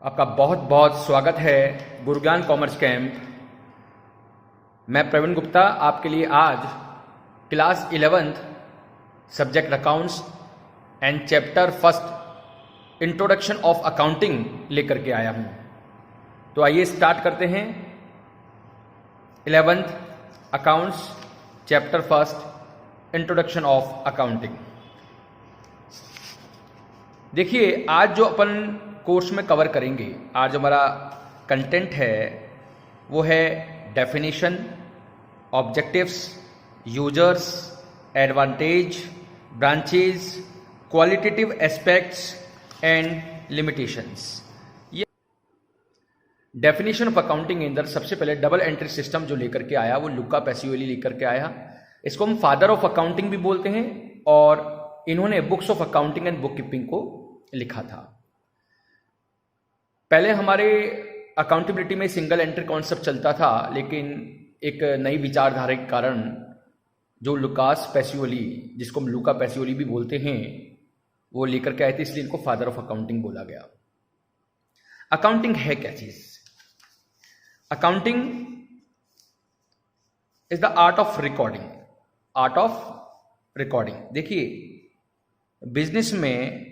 आपका बहुत बहुत स्वागत है गुरुज्ञान कॉमर्स कैंप। मैं प्रवीण गुप्ता आपके लिए आज class 11th subject accounts and chapter first introduction of accounting लेकर के आया हूं। तो आइए स्टार्ट करते हैं। 11th accounts chapter first introduction of accounting. देखिए, आज जो अपन कोर्स में कवर करेंगे, आज जो हमारा कंटेंट है वो है definition, objectives, users, advantage, branches, qualitative aspects and limitations. ये डेफिनेशन ऑफ अकाउंटिंग के अंदर सबसे पहले डबल एंट्री सिस्टम जो लेकर के आया वो लुका पैसिओली लेकर के आया। इसको हम फादर ऑफ अकाउंटिंग भी बोलते हैं और इन्होंने books of accounting and book keeping को लिखा था। पहले हमारे अकाउंटेबिलिटी में सिंगल एंट्री कॉन्सेप्ट चलता था, लेकिन एक नई विचारधारा के कारण जो लुकास पैसिओली, जिसको हम लुका पैसिओली भी बोलते हैं, वो लेकर के आए थे, इसलिए इनको फादर ऑफ अकाउंटिंग बोला गया। अकाउंटिंग है क्या चीज? Accounting is the art of recording. Art of recording. देखिए, बिजनेस में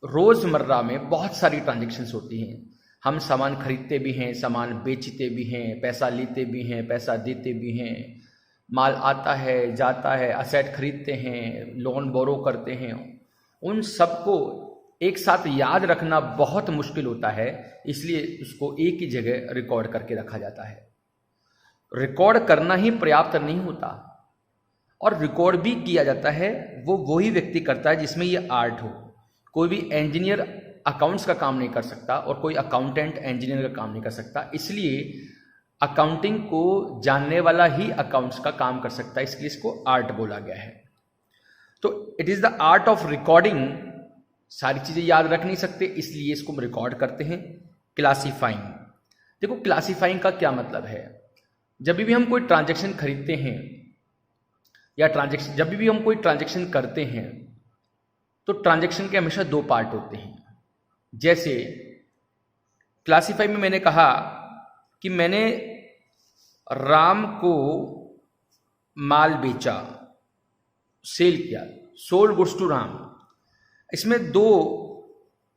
रोजमर्रा में बहुत सारी ट्रांजैक्शंस होती हैं। हम सामान खरीदते भी हैं, सामान बेचते भी हैं, पैसा लेते भी हैं, पैसा देते भी हैं, माल आता है जाता है, असेट खरीदते हैं, लोन बोरो करते हैं। उन सबको एक साथ याद रखना बहुत मुश्किल होता है, इसलिए उसको एक ही जगह रिकॉर्ड करके रखा जाता है। रिकॉर्ड करना ही पर्याप्त नहीं होता, और रिकॉर्ड भी किया जाता है वो वही व्यक्ति करता है जिसमें ये आर्ट हो। कोई भी इंजीनियर अकाउंट्स का काम नहीं कर सकता और कोई अकाउंटेंट इंजीनियर का काम नहीं कर सकता, इसलिए अकाउंटिंग को जानने वाला ही अकाउंट्स का काम कर सकता है, इसलिए इसको आर्ट बोला गया है। तो it is the art of recording. सारी चीजें याद रख नहीं सकते, इसलिए इसको हम रिकॉर्ड करते हैं। क्लासीफाइंग। देखो, क्लासीफाइंग का क्या मतलब है? जब भी हम कोई ट्रांजेक्शन खरीदते हैं या जब भी हम कोई ट्रांजेक्शन करते हैं तो ट्रांजैक्शन के हमेशा दो पार्ट होते हैं। जैसे क्लासीफाई में मैंने कहा कि मैंने राम को माल बेचा, सेल किया, सोल्ड गुड्स टू राम। इसमें दो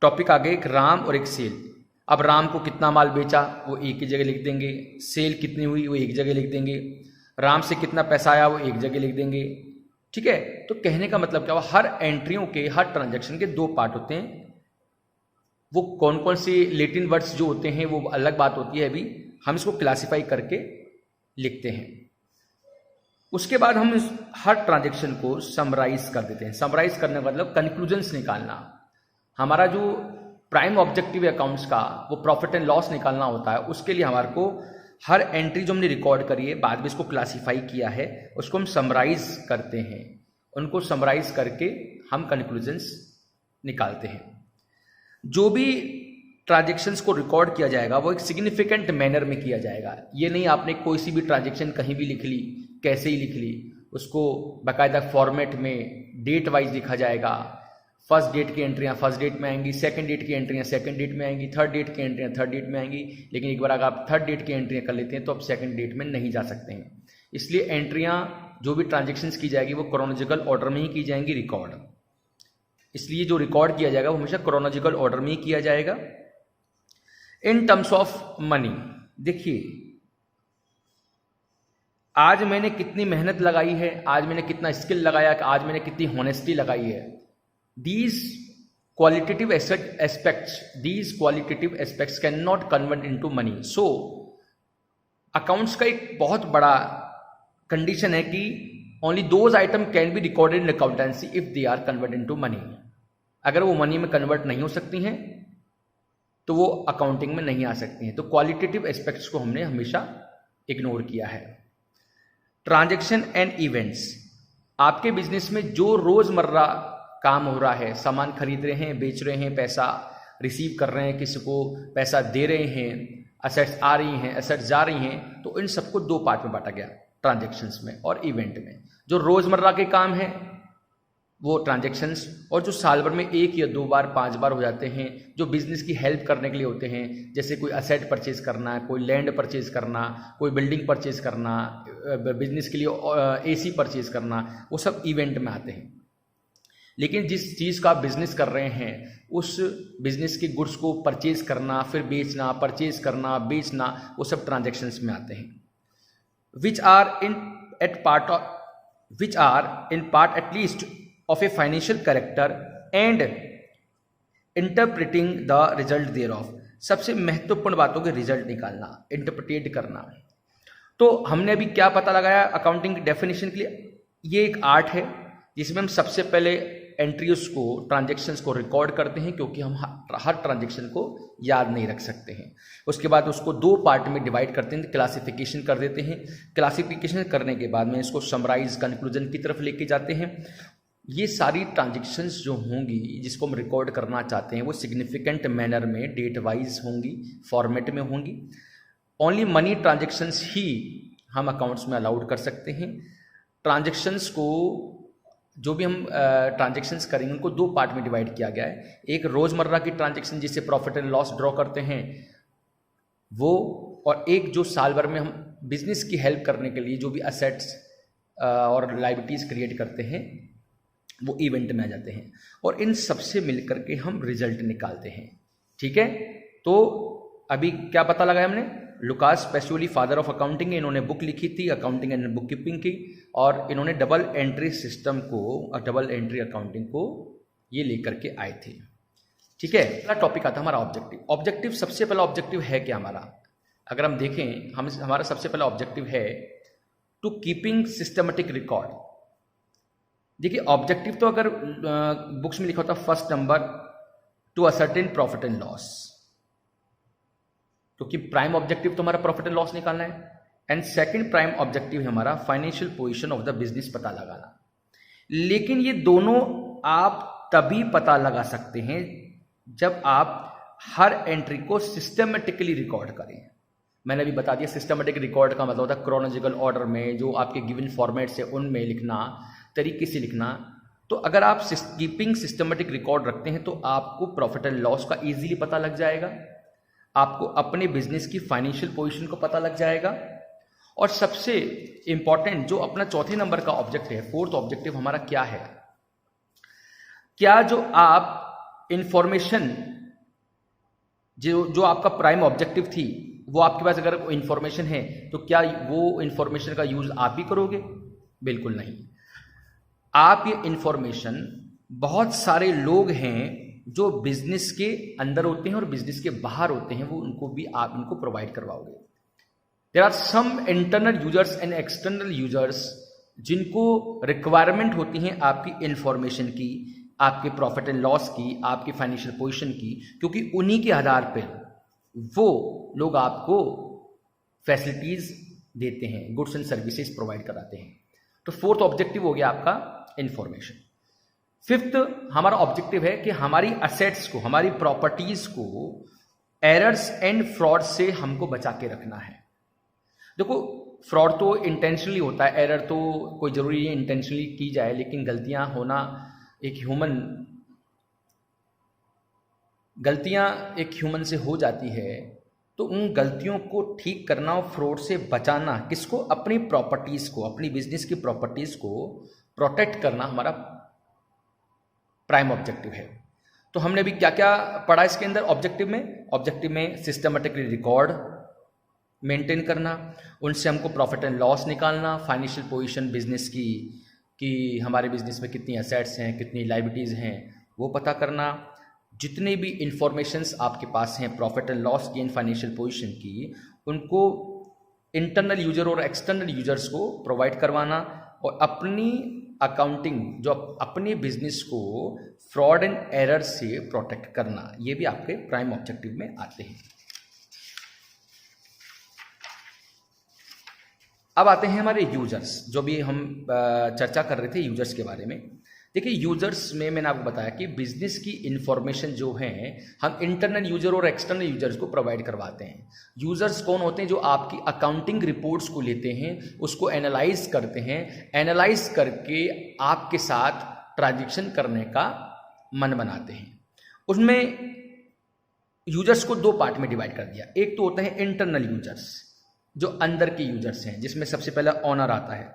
टॉपिक आ गए, एक राम और एक सेल। अब राम को कितना माल बेचा वो एक ही जगह लिख देंगे, सेल कितनी हुई वो एक जगह लिख देंगे, राम से कितना पैसा आया वो एक जगह लिख देंगे। ठीक है, तो कहने का मतलब क्या हुआ? हर एंट्रियों के, हर ट्रांजैक्शन के दो पार्ट होते हैं। वो कौन कौन से लैटिन वर्ड्स जो होते हैं वो अलग बात होती है, अभी हम इसको क्लासिफाई करके लिखते हैं। उसके बाद हम हर ट्रांजैक्शन को समराइज कर देते हैं। समराइज करने का मतलब कंक्लूजन्स निकालना। हमारा जो प्राइम ऑब्जेक्टिव है अकाउंट्स का, वो प्रॉफिट एंड लॉस निकालना होता है। उसके लिए हमारे को हर एंट्री जो हमने रिकॉर्ड करी है, बाद में इसको क्लासिफाई किया है, उसको हम समराइज करते हैं। उनको समराइज करके हम कंक्लूजन्स निकालते हैं। जो भी ट्रांजैक्शंस को रिकॉर्ड किया जाएगा वो एक सिग्निफिकेंट मैनर में किया जाएगा। ये नहीं आपने कोई सी भी ट्रांजैक्शन कहीं भी लिख ली, कैसे ही लिख ली, उसको बाकायदा फॉर्मेट में डेट वाइज लिखा जाएगा। फर्स्ट डेट की एंट्रियां फर्स्ट डेट में आएंगी, सेकंड डेट की एंट्रियां सेकंड डेट में आएंगी, थर्ड डेट की एंट्रियां थर्ड डेट में आएंगी। लेकिन एक बार अगर आप थर्ड डेट की एंट्रियां कर लेते हैं तो आप सेकंड डेट में नहीं जा सकते हैं। इसलिए एंट्रियां जो भी ट्रांजैक्शंस की जाएगी वो क्रोनोलॉजिकल ऑर्डर में ही की जाएंगी, रिकॉर्ड। इसलिए जो रिकॉर्ड किया जाएगा वो हमेशा क्रोनोलॉजिकल ऑर्डर में ही किया जाएगा। इन टर्म्स ऑफ मनी, देखिए, आज मैंने कितनी मेहनत लगाई है, आज मैंने कितना स्किल लगाया, आज मैंने कितनी हॉनेस्टी लगाई है। These qualitative aspects cannot convert into money. So, accounts का एक बहुत बड़ा कंडीशन है कि only those item can be recorded in accountancy if they are converted into money. अगर वो मनी में कन्वर्ट नहीं हो सकती हैं तो वो अकाउंटिंग में नहीं आ सकती हैं। तो क्वालिटेटिव एस्पेक्ट्स को हमने हमेशा इग्नोर किया है। Transaction and events. आपके बिजनेस में जो रोजमर्रा काम हो रहा है, सामान खरीद रहे हैं, बेच रहे हैं, पैसा रिसीव कर रहे हैं, किसी को पैसा दे रहे हैं, असेट्स आ रही हैं, असेट्स जा रही हैं, तो इन सबको दो पार्ट में बांटा गया, ट्रांजैक्शंस में और इवेंट में। जो रोजमर्रा के काम है वो ट्रांजेक्शन्स, और जो साल भर में 1 या 2 बार 5 बार हो जाते हैं, जो बिजनेस की हेल्प करने के लिए होते हैं, जैसे कोई असेट परचेज करना, कोई लैंड परचेज करना, कोई बिल्डिंग परचेज करना, बिजनेस के लिए एसी परचेज करना, वो सब इवेंट में आते हैं। लेकिन जिस चीज़ का आप बिजनेस कर रहे हैं, उस बिजनेस के गुड्स को परचेज करना, फिर बेचना, परचेज करना, बेचना, वो सब ट्रांजेक्शन्स में आते हैं। which are in part at least of a financial character and interpreting the result thereof। सबसे महत्वपूर्ण बातों के रिजल्ट निकालना, इंटरप्रेट करना। तो हमने अभी क्या पता लगाया अकाउंटिंग की डेफिनेशन के लिए? ये एक आर्ट है जिसमें हम सबसे पहले एंट्रीज को, ट्रांजेक्शन्स को रिकॉर्ड करते हैं, क्योंकि हम हर ट्रांजेक्शन को याद नहीं रख सकते हैं। उसके बाद उसको 2 पार्ट में डिवाइड करते हैं, क्लासिफिकेशन कर देते हैं। क्लासिफिकेशन करने के बाद में इसको समराइज, कंक्लूजन की तरफ लेके जाते हैं। ये सारी ट्रांजेक्शन्स जो होंगी, जिसको हम रिकॉर्ड करना चाहते हैं, वो सिग्निफिकेंट मैनर में डेट वाइज होंगी, फॉर्मेट में होंगी। ओनली मनी ट्रांजेक्शन्स ही हम अकाउंट्स में अलाउड कर सकते हैं। ट्रांजेक्शन्स को, जो भी हम ट्रांजेक्शन्स करेंगे, उनको 2 पार्ट में डिवाइड किया गया है। एक रोजमर्रा की ट्रांजेक्शन जिससे प्रॉफिट एंड लॉस ड्रॉ करते हैं वो, और एक जो साल भर में हम बिजनेस की हेल्प करने के लिए जो भी असेट्स और लायबिलिटीज क्रिएट करते हैं, वो इवेंट में आ जाते हैं। और इन सबसे मिलकर के हम रिजल्ट निकालते हैं। ठीक है, तो अभी क्या पता लगाया हमने? Lucas Pacioli, father of accounting, इन्होंने बुक लिखी थी अकाउंटिंग एंड बुक कीपिंग की, और इन्होंने डबल एंट्री सिस्टम को और डबल एंट्री अकाउंटिंग को ये लेकर के आए थे। ठीक है, पहला टॉपिक आता है हमारा ऑब्जेक्टिव। ऑब्जेक्टिव, सबसे पहला ऑब्जेक्टिव है क्या हमारा? अगर हम देखें, हमारा सबसे पहला ऑब्जेक्टिव है टू कीपिंग सिस्टमेटिक रिकॉर्ड। देखिए, ऑब्जेक्टिव तो अगर बुक्स में लिखा होता first number two ascertain profit and loss, क्योंकि प्राइम ऑब्जेक्टिव तो हमारा प्रॉफिट एंड लॉस निकालना है, एंड सेकंड प्राइम ऑब्जेक्टिव है हमारा financial position of the business पता लगाना। लेकिन ये दोनों आप तभी पता लगा सकते हैं जब आप हर एंट्री को सिस्टमेटिकली रिकॉर्ड करें। मैंने अभी बता दिया, सिस्टमेटिक रिकॉर्ड का मतलब होता है क्रोनोलॉजिकल ऑर्डर में, जो आपके गिवन फॉर्मेट से उनमें लिखना, तरीके से लिखना। तो अगर आप कीपिंग सिस्टमेटिक रिकॉर्ड रखते हैं तो आपको प्रॉफिट एंड लॉस का इजीली पता लग जाएगा, आपको अपने बिजनेस की फाइनेंशियल पोजीशन को पता लग जाएगा। और सबसे इंपॉर्टेंट जो अपना चौथे नंबर का ऑब्जेक्टिव है, फोर्थ ऑब्जेक्टिव हमारा क्या है? क्या जो आप इंफॉर्मेशन, जो आपका प्राइम ऑब्जेक्टिव थी, वो आपके पास अगर इंफॉर्मेशन है तो क्या वो इंफॉर्मेशन का यूज आप ही करोगे? बिल्कुल नहीं। आप ये इंफॉर्मेशन, बहुत सारे लोग हैं जो बिजनेस के अंदर होते हैं और बिजनेस के बाहर होते हैं, वो उनको भी आप इनको प्रोवाइड करवाओगे। There are some internal users and external users जिनको रिक्वायरमेंट होती है आपकी इंफॉर्मेशन की, आपके प्रॉफिट एंड लॉस की, आपकी फाइनेंशियल पोजीशन की, क्योंकि उन्हीं के आधार पर वो लोग आपको फैसिलिटीज देते हैं, गुड्स एंड सर्विसेज प्रोवाइड कराते हैं। तो फोर्थ ऑब्जेक्टिव हो गया आपका इंफॉर्मेशन। फिफ्थ हमारा ऑब्जेक्टिव है कि हमारी असेट्स को, हमारी प्रॉपर्टीज को एरर्स एंड फ्रॉड से हमको बचा के रखना है। देखो, फ्रॉड तो इंटेंशनली होता है, एरर तो कोई जरूरी नहीं इंटेंशनली की जाए, लेकिन गलतियां होना गलतियां एक ह्यूमन से हो जाती है। तो उन गलतियों को ठीक करना और फ्रॉड से बचाना, किसको? अपनी प्रॉपर्टीज को, अपनी बिजनेस की प्रॉपर्टीज को प्रोटेक्ट करना हमारा प्राइम ऑब्जेक्टिव है। तो हमने अभी क्या क्या पढ़ा इसके अंदर ऑब्जेक्टिव में? ऑब्जेक्टिव में सिस्टमेटिकली रिकॉर्ड मेंटेन करना, उनसे हमको प्रॉफिट एंड लॉस निकालना, फाइनेंशियल पोजीशन बिजनेस की, कि हमारे बिजनेस में कितनी एसेट्स हैं, कितनी लायबिलिटीज हैं, वो पता करना। जितने भी इंफॉर्मेशंस आपके पास हैं प्रॉफिट एंड लॉस की एंड फाइनेंशियल पोजीशन की, उनको इंटरनल यूजर और एक्सटर्नल यूजर्स को प्रोवाइड करवाना, और अपनी अकाउंटिंग, जो अपने बिजनेस को फ्रॉड एंड एरर से प्रोटेक्ट करना, ये भी आपके प्राइम ऑब्जेक्टिव में आते हैं। अब आते हैं हमारे यूजर्स, जो भी हम चर्चा कर रहे थे यूजर्स के बारे में। देखिए, यूजर्स में मैंने आपको बताया कि बिजनेस की इंफॉर्मेशन जो है हम इंटरनल यूजर और एक्सटर्नल यूजर्स को प्रोवाइड करवाते हैं। यूजर्स कौन होते हैं? जो आपकी अकाउंटिंग रिपोर्ट्स को लेते हैं, उसको एनालाइज करते हैं, एनालाइज करके आपके साथ ट्रांजैक्शन करने का मन बनाते हैं। उसमें यूजर्स को दो पार्ट में डिवाइड कर दिया। एक तो होता है इंटरनल यूजर्स, जो अंदर के यूजर्स हैं, जिसमें सबसे पहला ऑनर आता है।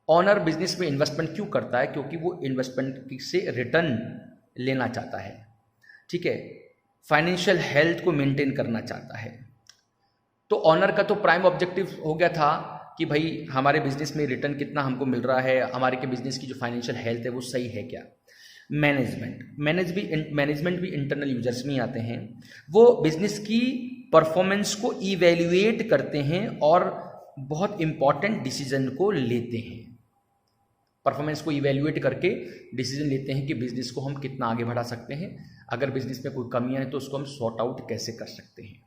ऑनर बिजनेस में इन्वेस्टमेंट क्यों करता है? क्योंकि वो इन्वेस्टमेंट से रिटर्न लेना चाहता है, ठीक है, फाइनेंशियल हेल्थ को मेंटेन करना चाहता है। तो ऑनर का तो प्राइम ऑब्जेक्टिव हो गया था कि भाई हमारे बिजनेस में रिटर्न कितना हमको मिल रहा है, हमारे के बिजनेस की जो फाइनेंशियल हेल्थ है वो सही है क्या। मैनेजमेंट भी इंटरनल यूजर्स में आते हैं। वो बिजनेस की परफॉर्मेंस को इवेल्युएट करते हैं और बहुत इंपॉर्टेंट डिसीजन को लेते हैं। परफॉर्मेंस को इवेल्युएट करके डिसीजन लेते हैं कि बिजनेस को हम कितना आगे बढ़ा सकते हैं, अगर बिजनेस में कोई कमियां हैं तो उसको हम सॉर्ट आउट कैसे कर सकते हैं।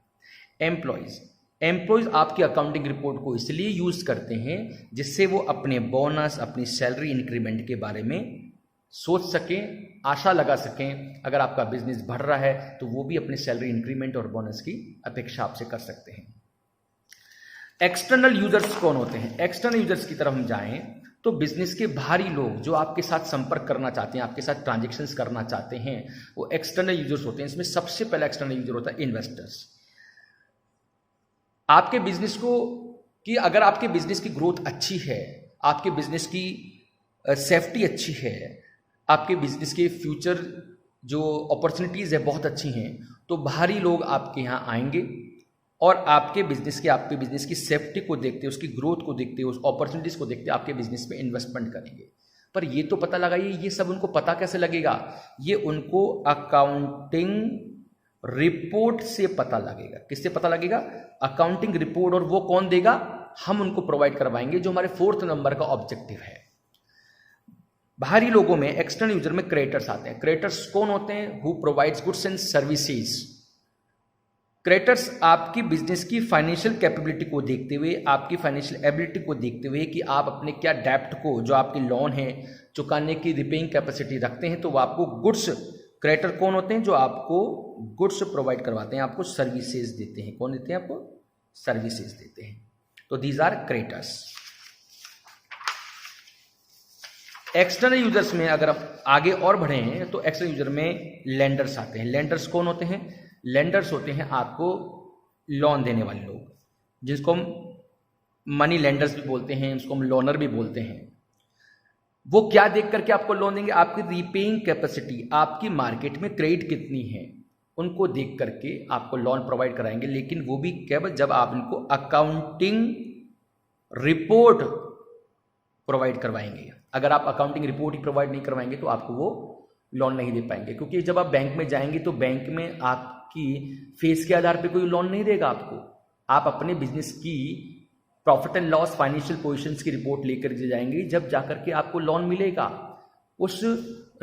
एम्प्लॉयज आपकी अकाउंटिंग रिपोर्ट को इसलिए यूज करते हैं जिससे वो अपने बोनस, अपनी सैलरी इंक्रीमेंट के बारे में सोच सकें, आशा लगा सकें। अगर आपका बिजनेस बढ़ रहा है तो वो भी अपने सैलरी इंक्रीमेंट और बोनस की अपेक्षा आपसे कर सकते हैं। एक्सटर्नल यूजर्स कौन होते हैं? एक्सटर्नल यूजर्स की तरफ हम जाएं तो बिजनेस के बाहरी लोग जो आपके साथ संपर्क करना चाहते हैं, आपके साथ ट्रांजेक्शन्स करना चाहते हैं, वो एक्सटर्नल यूजर्स होते हैं। इसमें सबसे पहला एक्सटर्नल यूजर होता है इन्वेस्टर्स। आपके बिजनेस को कि अगर आपके बिजनेस की ग्रोथ अच्छी है, आपके बिजनेस की सेफ्टी अच्छी है, आपके बिजनेस के फ्यूचर जो अपॉर्चुनिटीज़ है बहुत अच्छी हैं, तो बाहरी लोग आपके यहाँ आएंगे और आपके बिजनेस की सेफ्टी को देखते, उसकी ग्रोथ को देखते, उस अपॉर्चुनिटीज़ को देखते आपके बिजनेस में इन्वेस्टमेंट करेंगे। पर ये तो पता लगाइए, ये सब उनको पता कैसे लगेगा? ये उनको अकाउंटिंग रिपोर्ट से पता लगेगा। किससे पता लगेगा? Accounting report. और वो कौन देगा? हम उनको प्रोवाइड करवाएंगे, जो हमारे 4th नंबर का ऑब्जेक्टिव है। बाहरी लोगों में, एक्सटर्नल यूजर में क्रेडिटर्स आते हैं। क्रेडिटर्स कौन होते हैं? Who provides goods and services. Creditors आपकी बिजनेस की फाइनेंशियल कैपेबिलिटी को देखते हुए, आपकी फाइनेंशियल एबिलिटी को देखते हुए कि आप अपने क्या डेप्ट को, जो आपकी लोन है, चुकाने की रिपेइंग कैपेसिटी रखते हैं, तो वो आपको गुड्स, क्रेडिटर कौन होते हैं? जो आपको गुड्स प्रोवाइड करवाते हैं, आपको सर्विसेज देते हैं। कौन देते हैं? आपको सर्विसेज देते हैं। तो these are creditors. External users में अगर आप आगे और बढ़े हैं तो एक्सटर्नल यूजर में लेंडर्स आते हैं। लेंडर्स कौन होते हैं? लेंडर्स होते हैं आपको लोन देने वाले लोग, जिसको हम मनी लेंडर्स भी बोलते हैं, उसको हम लोनर भी बोलते हैं। वो क्या देख करके आपको लोन देंगे? आपकी रीपेइंग कैपेसिटी, आपकी मार्केट में क्रेडिट कितनी है, उनको देख करके आपको लोन प्रोवाइड कराएंगे। लेकिन वो भी केवल जब आप इनको अकाउंटिंग रिपोर्ट प्रोवाइड करवाएंगे। अगर आप अकाउंटिंग रिपोर्ट ही प्रोवाइड नहीं करवाएंगे तो आपको वो लोन नहीं दे पाएंगे। क्योंकि जब आप बैंक में जाएंगे तो बैंक में आपकी फेस के आधार पे कोई लोन नहीं देगा आपको। आप अपने बिजनेस की profit and loss, financial positions की रिपोर्ट लेकर के जाएंगे, जब जाकर के आपको लोन मिलेगा। उस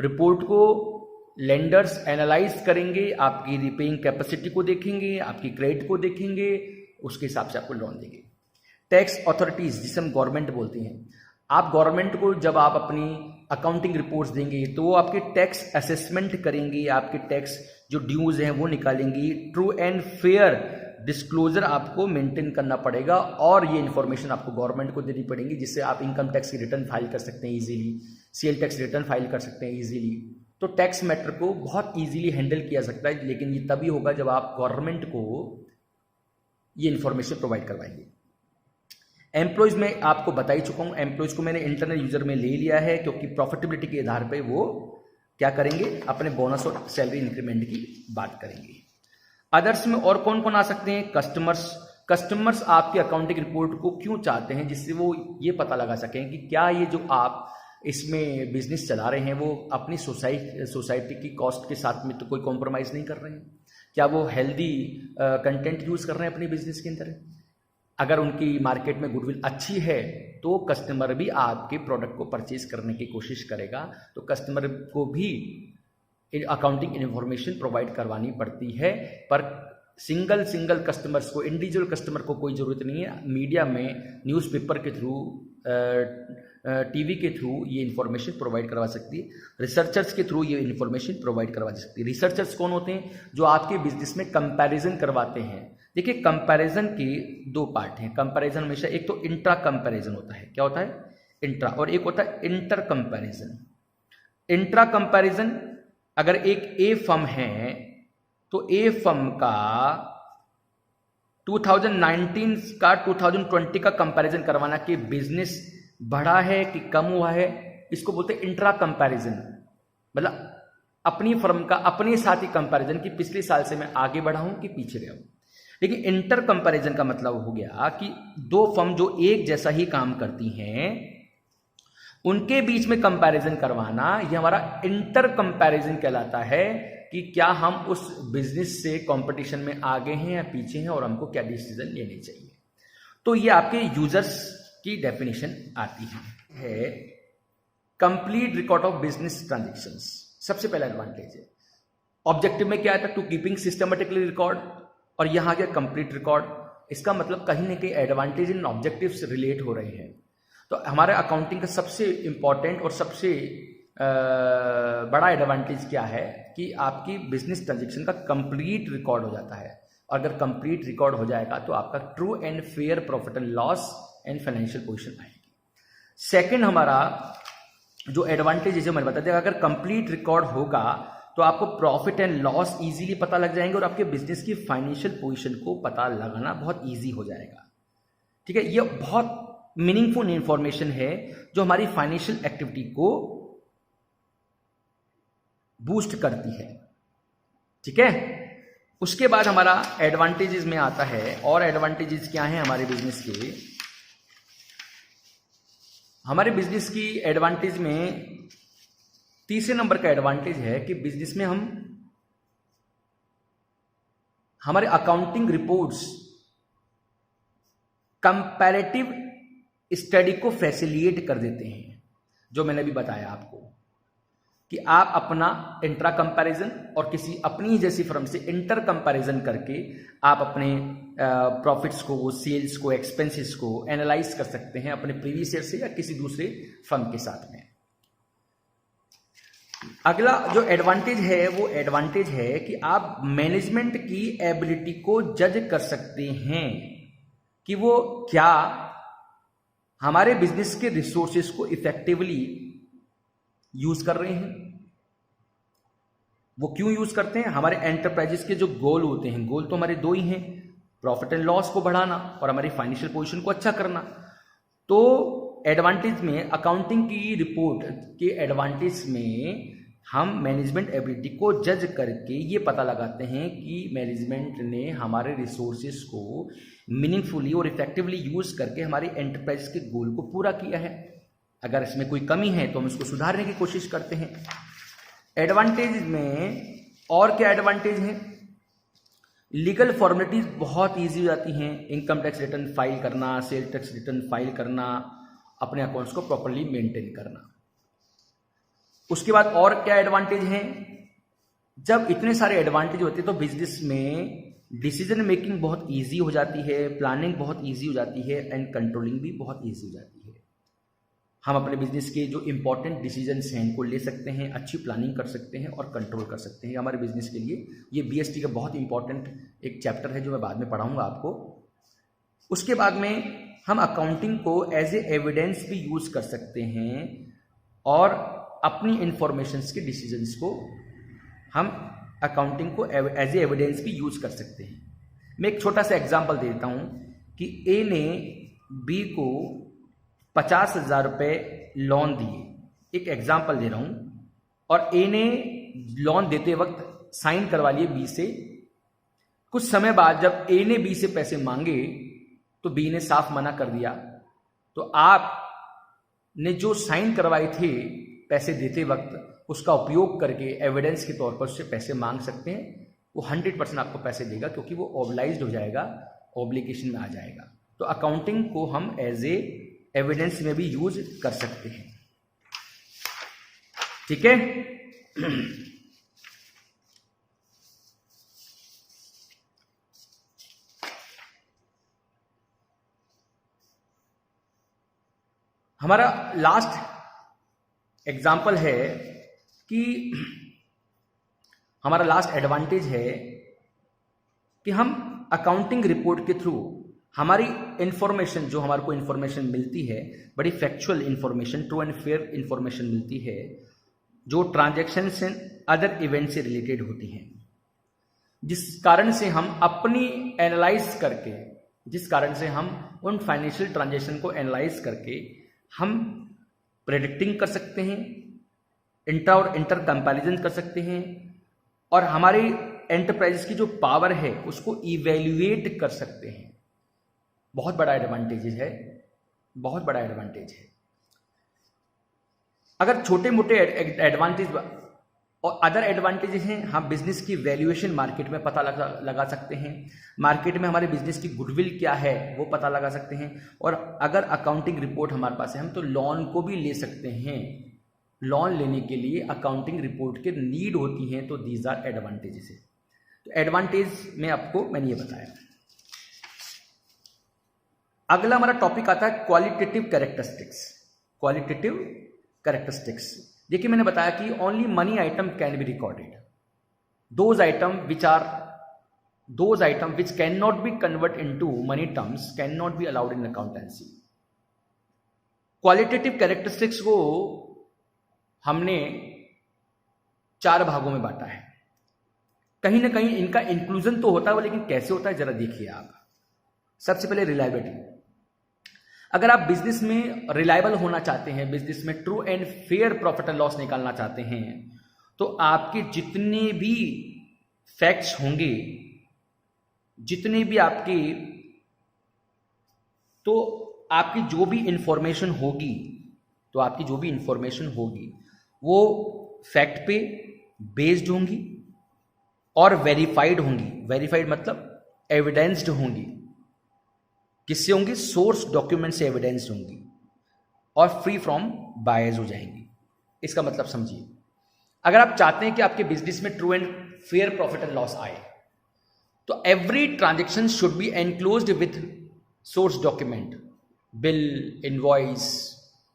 रिपोर्ट को लेंडर्स एनालाइज करेंगे, आपकी रिपेइंग कैपेसिटी को देखेंगे, आपकी क्रेडिट को देखेंगे, उसके हिसाब से आपको लोन देंगे। टैक्स अथॉरिटीज, जिसे हम गवर्नमेंट बोलते हैं, आप गवर्नमेंट को जब आप अपनी अकाउंटिंग रिपोर्ट्स देंगे तो वो आपके टैक्स असेसमेंट करेंगे, आपके टैक्स जो ड्यूज हैं वो निकालेंगी। ट्रू एंड फेयर डिस्क्लोजर आपको मेंटेन करना पड़ेगा और ये इन्फॉर्मेशन आपको गवर्नमेंट को देनी पड़ेगी, जिससे आप इनकम टैक्स की रिटर्न फाइल कर सकते हैं easily, sale tax return file कर सकते हैं इजीली। तो टैक्स मैटर को बहुत इजीली हैंडल किया सकता है, लेकिन ये तभी होगा जब आप गवर्नमेंट को ये इन्फॉर्मेशन प्रोवाइड करवाएंगे। एम्प्लॉयज में आपको बता ही चुका हूं, एम्प्लॉयज को मैंने इंटरनल यूजर में ले लिया है, क्योंकि प्रॉफिटेबिलिटी के आधार पे वो क्या करेंगे? अपने बोनस और सैलरी इंक्रीमेंट की बात करेंगे। अदर्स में और कौन कौन आ सकते हैं? कस्टमर्स आपकी अकाउंटिंग रिपोर्ट को क्यों चाहते हैं? जिससे वो ये पता लगा सकें कि क्या ये जो आप इसमें बिजनेस चला रहे हैं वो अपनी सोसाइटी की कॉस्ट के साथ में तो कोई कॉम्प्रोमाइज नहीं कर रहे हैं। क्या वो हेल्दी कंटेंट यूज कर रहे हैं अपने बिजनेस के अंदर? अगर उनकी मार्केट में गुडविल अच्छी है तो कस्टमर भी आपके प्रोडक्ट को परचेज करने की कोशिश करेगा। तो कस्टमर को भी अकाउंटिंग इन्फॉर्मेशन प्रोवाइड करवानी पड़ती है, पर सिंगल कस्टमर्स को, इंडिविजुअल कस्टमर को कोई ज़रूरत नहीं है। मीडिया में, न्यूज़पेपर के थ्रू, टीवी के थ्रू ये इन्फॉर्मेशन प्रोवाइड करवा सकती है। रिसर्चर्स के थ्रू ये इन्फॉर्मेशन प्रोवाइड करवा सकती है। रिसर्चर्स कौन होते हैं? जो आपके बिजनेस में कंपैरिजन करवाते हैं। देखिए, कंपैरिजन के दो पार्ट हैं। कंपैरिजन हमेशा, एक तो इंट्रा कंपैरिजन होता है। क्या होता है? इंट्रा। और एक होता है इंटर कंपैरिजन। इंट्रा कंपैरिजन, अगर एक ए फर्म है तो ए फर्म का 2019 का 2020 का कंपैरिजन करवाना कि बिजनेस बढ़ा है कि कम हुआ है, इसको बोलते हैं इंट्रा कंपैरिजन। मतलब अपनी फर्म का अपने साथ ही कंपैरिजन कि पिछले साल से मैं आगे बढ़ा हूं कि पीछे रहा हूं। लेकिन इंटर कंपैरिजन का मतलब हो गया कि दो फर्म जो एक जैसा ही काम करती हैं उनके बीच में कंपैरिजन करवाना, यह हमारा इंटर कंपैरिजन कहलाता है कि क्या हम उस बिजनेस से कंपटीशन में आगे हैं या पीछे हैं और हमको क्या डिसीजन लेने चाहिए। तो ये आपके यूजर्स की डेफिनेशन आती है। Complete record of business transactions सबसे पहला एडवांटेज है। ऑब्जेक्टिव में क्या आता है, टू कीपिंग सिस्टमेटिकली रिकॉर्ड, और यहां गया कंप्लीट रिकॉर्ड। इसका मतलब कहीं ना कहीं एडवांटेज इन ऑब्जेक्टिव्स रिलेट हो रहे हैं। तो हमारे अकाउंटिंग का सबसे इंपॉर्टेंट और सबसे बड़ा एडवांटेज क्या है कि आपकी बिजनेस ट्रांजेक्शन का कंप्लीट रिकॉर्ड हो जाता है। और अगर कंप्लीट रिकॉर्ड हो जाएगा तो आपका true and fair profit and loss and financial position आएगी। सेकंड हमारा जो एडवांटेज है जो मैंने बता दिया, अगर कंप्लीट रिकॉर्ड होगा तो आपको प्रॉफिट एंड लॉस इजीली पता लग जाएंगे और आपके बिजनेस की फाइनेंशियल पोजीशन को पता लगाना बहुत इजी हो जाएगा। ठीक है, ये बहुत मीनिंगफुल इंफॉर्मेशन है जो हमारी फाइनेंशियल एक्टिविटी को बूस्ट करती है। ठीक है, उसके बाद हमारा एडवांटेजेस में आता है। और एडवांटेजेस क्या हैं हमारे बिजनेस के? हमारे बिजनेस की एडवांटेज में तीसरे नंबर का एडवांटेज है कि बिजनेस में हम हमारे अकाउंटिंग रिपोर्ट्स कंपैरेटिव स्टडी को फैसिलिटेट कर देते हैं। जो मैंने अभी बताया आपको कि आप अपना इंट्रा कंपैरिजन और किसी अपनी ही जैसी फर्म से इंटर कंपैरिजन करके आप अपने प्रॉफिट्स को, सेल्स को, एक्सपेंसेस को एनालाइज कर सकते हैं अपने प्रीवियस ईयर से या किसी दूसरे फर्म के साथ में। अगला जो एडवांटेज है वो एडवांटेज है कि आप मैनेजमेंट की एबिलिटी को जज कर सकते हैं कि वो क्या हमारे बिजनेस के रिसोर्सेस को इफेक्टिवली यूज कर रहे हैं। वो क्यों यूज करते हैं? हमारे एंटरप्राइजेस के जो गोल होते हैं, गोल तो हमारे दो ही हैं, प्रॉफिट एंड लॉस को बढ़ाना और हमारी फाइनेंशियल पोजीशन को अच्छा करना। तो एडवांटेज में अकाउंटिंग की रिपोर्ट के एडवांटेज में हम मैनेजमेंट एबिलिटी को जज करके ये पता लगाते हैं कि मैनेजमेंट ने हमारे रिसोर्सेस को मीनिंगफुली और इफेक्टिवली यूज करके हमारी एंटरप्राइज के गोल को पूरा किया है। अगर इसमें कोई कमी है तो हम इसको सुधारने की कोशिश करते हैं। एडवांटेज में और क्या एडवांटेज है? लीगल फॉर्मेलिटीज बहुत इजी हो जाती हैं। इनकम टैक्स रिटर्न फाइल करना, सेल टैक्स रिटर्न फाइल करना, अपने अकाउंट्स को प्रॉपर्ली मेंटेन करना। उसके बाद और क्या एडवांटेज है? जब इतने सारे एडवांटेज होते हैं तो बिजनेस में डिसीजन मेकिंग बहुत इजी हो जाती है, प्लानिंग बहुत इजी हो जाती है एंड कंट्रोलिंग भी बहुत इजी हो जाती है। हम अपने बिजनेस के जो इंपॉर्टेंट डिसीजंस हैं इनको ले सकते हैं, अच्छी प्लानिंग कर सकते हैं और कंट्रोल कर सकते हैं। हमारे बिजनेस के लिए ये बीएसटी का बहुत इंपॉर्टेंट एक चैप्टर है जो मैं बाद में पढ़ाऊंगा आपको। उसके बाद में हम अकाउंटिंग को एज ए एविडेंस भी यूज कर सकते हैं और अपनी इंफॉर्मेशंस के डिसीजंस को हम अकाउंटिंग को एज ए एविडेंस भी यूज कर सकते हैं। मैं एक छोटा सा एग्जांपल देता हूं कि ए ने बी को 50,000 रुपए लोन दिए। एक एग्जांपल दे रहा हूं, और ए ने लोन देते वक्त साइन करवा लिए बी से। कुछ समय बाद जब ए ने बी से पैसे मांगे तो बी ने साफ मना कर दिया। तो आप ने जो साइन करवाए थे पैसे देते वक्त उसका उपयोग करके एविडेंस के तौर पर उससे पैसे मांग सकते हैं। वो 100% आपको पैसे देगा क्योंकि वो ऑब्लाइज्ड हो जाएगा, ऑब्लिगेशन में आ जाएगा। तो अकाउंटिंग को हम एज ए एविडेंस में भी यूज कर सकते हैं। ठीक है, हमारा लास्ट एग्जाम्पल है कि हमारा लास्ट एडवांटेज है कि हम अकाउंटिंग रिपोर्ट के थ्रू हमारी इंफॉर्मेशन, जो हमारे को इंफॉर्मेशन मिलती है, बड़ी factual information, true and fair information मिलती है, जो ट्रांजैक्शन से अदर इवेंट से रिलेटेड होती हैं, जिस कारण से हम अपनी एनालाइज करके, जिस कारण से हम उन फाइनेंशियल ट्रांजैक्शन को एनालाइज करके हम प्रेडिक्टिंग कर सकते हैं, इंटर और इंटर कंपैरिजन कर सकते हैं, और हमारी एंटरप्राइजेस की जो पावर है उसको इवेल्युएट कर सकते हैं। बहुत बड़ा एडवांटेज है, बहुत बड़ा एडवांटेज है। अगर छोटे मोटे एडवांटेज और अदर एडवांटेजेस हैं, हम बिजनेस की वैल्यूएशन मार्केट में पता लगा सकते हैं, मार्केट में हमारे बिजनेस की गुडविल क्या है वो पता लगा सकते हैं, और अगर अकाउंटिंग रिपोर्ट हमारे पास है हम तो लोन को भी ले सकते हैं। लोन लेने के लिए अकाउंटिंग रिपोर्ट के नीड होती हैं, तो दीज आर एडवांटेजेस है। तो एडवांटेज में आपको मैंने ये बताया। अगला हमारा टॉपिक आता है क्वालिटेटिव कैरेक्टरिस्टिक्स। क्वालिटेटिव कैरेक्टरिस्टिक्स, देखिए मैंने बताया कि only money item can be recorded, those item which can not be convert into money terms can not be allowed in accountancy. Qualitative characteristics को हमने 4 भागों में बांटा है। कहीं ना कहीं इनका इंक्लूजन तो होता है, लेकिन कैसे होता है जरा देखिए आप। सबसे पहले रिलायबिलिटी। अगर आप बिजनेस में रिलायबल होना चाहते हैं, बिजनेस में true and fair profit and loss निकालना चाहते हैं, तो आपके जितने भी फैक्ट्स होंगे, जितने भी आपकी जो भी इंफॉर्मेशन होगी, वो फैक्ट पे बेस्ड होंगी और वेरीफाइड होंगी। वेरीफाइड मतलब एविडेंस्ड होंगी। किससे होंगी? सोर्स डॉक्यूमेंट से एविडेंस होंगी और फ्री फ्रॉम बायस हो जाएंगी। इसका मतलब समझिए, अगर आप चाहते हैं कि आपके बिजनेस में true and fair profit and loss आए, तो every transaction should B enclosed with source document, bill, invoice,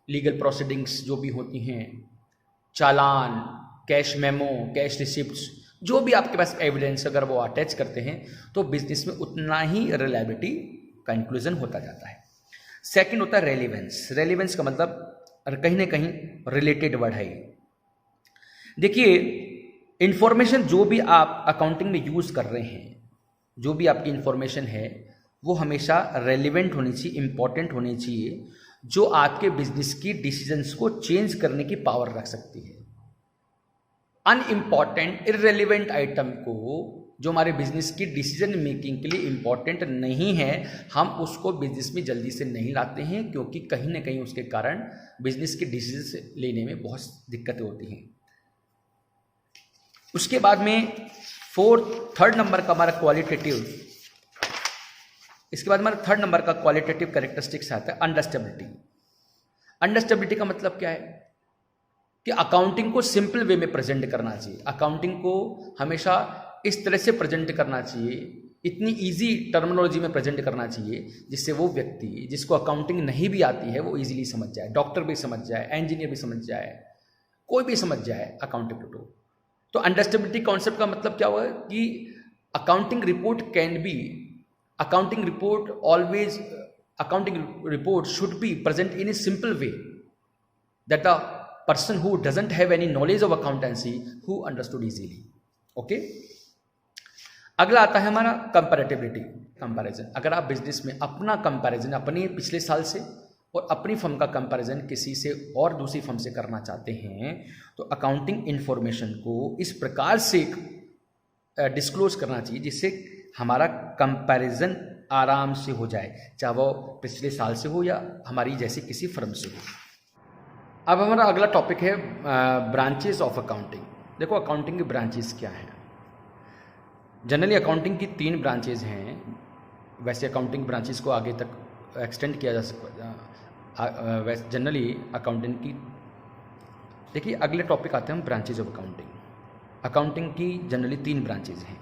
legal proceedings जो भी होती हैं, चालान, कैश मेमो, कैश रिसिप्ट्स, जो भी आपके पास एविडेंस अगर वो अटैच करते हैं, तो बिजनेस में उतना ही रिलायबिलिटी कंक्लूजन होता जाता है। सेकंड होता है रेलिवेंस। रेलिवेंस का मतलब कहीं ना कहीं रिलेटेड वर्ड है। देखिए, इंफॉर्मेशन जो भी आप अकाउंटिंग में यूज कर रहे हैं, जो भी आपकी इंफॉर्मेशन है, वो हमेशा रेलिवेंट होनी चाहिए, इंपॉर्टेंट होनी चाहिए, जो आपके बिजनेस की डिसीजंस को चेंज करने की पावर रख सकती है। अनइम्पॉर्टेंट इररेलेवेंट आइटम को, जो हमारे बिजनेस की डिसीजन मेकिंग के लिए इंपॉर्टेंट नहीं है, हम उसको बिजनेस में जल्दी से नहीं लाते हैं, क्योंकि कहीं ना कहीं उसके कारण बिजनेस के डिसीजन लेने में बहुत दिक्कतें होती हैं। उसके बाद में थर्ड नंबर का हमारा क्वालिटेटिव, इसके बाद हमारा थर्ड नंबर का क्वालिटेटिव कैरेक्टरिस्टिक्स आता है अंडरस्टेबिलिटी। अंडरस्टेबिलिटी का मतलब क्या है कि अकाउंटिंग को सिंपल वे में प्रेजेंट करना चाहिए। अकाउंटिंग को हमेशा इस तरह से प्रेजेंट करना चाहिए, इतनी इजी टर्मिनोलॉजी में प्रेजेंट करना चाहिए, जिससे वो व्यक्ति जिसको अकाउंटिंग नहीं भी आती है वो इजीली समझ जाए, डॉक्टर भी समझ जाए, इंजीनियर भी समझ जाए, कोई भी समझ जाए अकाउंटिंग को। तो अंडरस्टेबिलिटी कॉन्सेप्ट का मतलब क्या हुआ कि accounting report should be present in a simple way that the person who doesn't have any knowledge of accountancy who understood easily. Okay, अगला आता है हमारा कंपैरेटिबिलिटी, कंपैरिजन। अगर आप बिजनेस में अपना कंपैरिजन अपने पिछले साल से और अपनी फर्म का कंपैरिजन किसी से और दूसरी फर्म से करना चाहते हैं, तो अकाउंटिंग इंफॉर्मेशन को इस प्रकार से डिस्क्लोज करना चाहिए जिससे हमारा कंपैरिजन आराम से हो जाए, चाहे वो पिछले साल से हो या हमारी जैसी किसी फर्म से हो। अब हमारा अगला टॉपिक है ब्रांचेस ऑफ अकाउंटिंग। देखो, अकाउंटिंग की ब्रांचेस क्या हैं। जनरली अकाउंटिंग की 3 ब्रांचेज हैं। वैसे अकाउंटिंग ब्रांचेस को आगे तक एक्सटेंड किया जा सकता है। वैसे जनरली अकाउंटिंग की, देखिए अगले टॉपिक आते हैं हम ब्रांचेज ऑफ अकाउंटिंग। अकाउंटिंग की जनरली 3 ब्रांचेज हैं।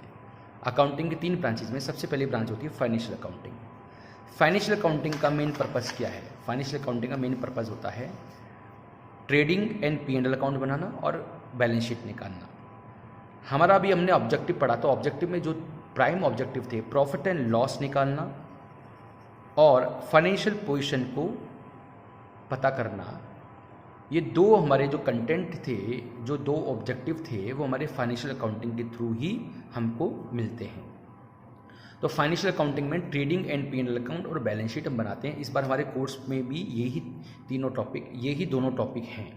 अकाउंटिंग की 3 ब्रांचेज में सबसे पहली ब्रांच होती है फाइनेंशियल अकाउंटिंग। फाइनेंशियल अकाउंटिंग का मेन पर्पज़ क्या है? फाइनेंशियल अकाउंटिंग का मेन पर्पज़ होता है ट्रेडिंग एंड P&L अकाउंट बनाना और बैलेंस शीट निकालना। हमारा अभी हमने ऑब्जेक्टिव पढ़ा, तो ऑब्जेक्टिव में जो प्राइम ऑब्जेक्टिव थे प्रॉफिट एंड लॉस निकालना और फाइनेंशियल पोजीशन को पता करना ये दो हमारे जो कंटेंट थे, जो दो ऑब्जेक्टिव थे, वो हमारे फाइनेंशियल अकाउंटिंग के थ्रू ही हमको मिलते हैं। तो फाइनेंशियल अकाउंटिंग में ट्रेडिंग एंड P&L अकाउंट और बैलेंस शीट हम बनाते हैं। इस बार हमारे कोर्स में भी यही दोनों टॉपिक हैं।